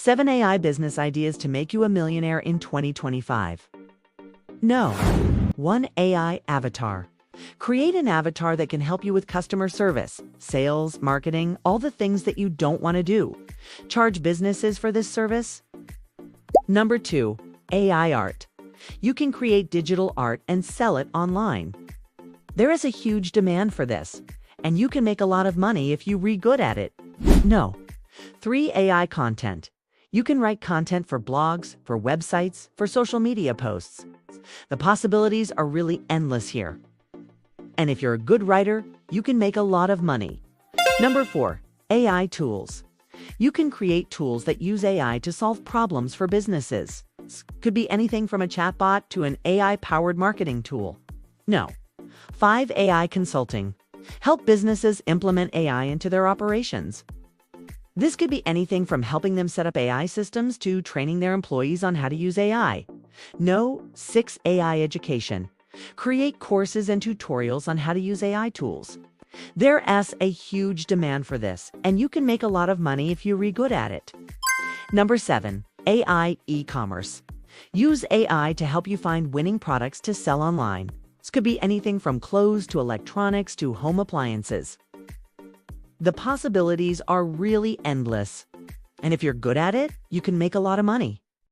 7 AI business ideas to make you a millionaire in 2025. No. 1 AI avatar. Create an avatar that can help you with customer service, sales, marketing, all the things that you don't want to do. Charge businesses for this service. Number 2, AI art. You can create digital art and sell it online. There is a huge demand for this, and you can make a lot of money if you're good at it. No. 3 AI content. You can write content for blogs, for websites, for social media posts. The possibilities are really endless here. And if you're a good writer, you can make a lot of money. Number 4, AI tools. You can create tools that use AI to solve problems for businesses. Could be anything from a chatbot to an AI-powered marketing tool. No. 5 AI consulting. Help businesses implement AI into their operations. This could be anything from helping them set up AI systems to training their employees on how to use AI. No. 6 AI education. Create courses and tutorials on how to use AI tools. There's a huge demand for this, and you can make a lot of money if you're good at it. Number 7, AI e-commerce. Use AI to help you find winning products to sell online. This could be anything from clothes to electronics to home appliances. The possibilities are really endless. And if you're good at it, you can make a lot of money.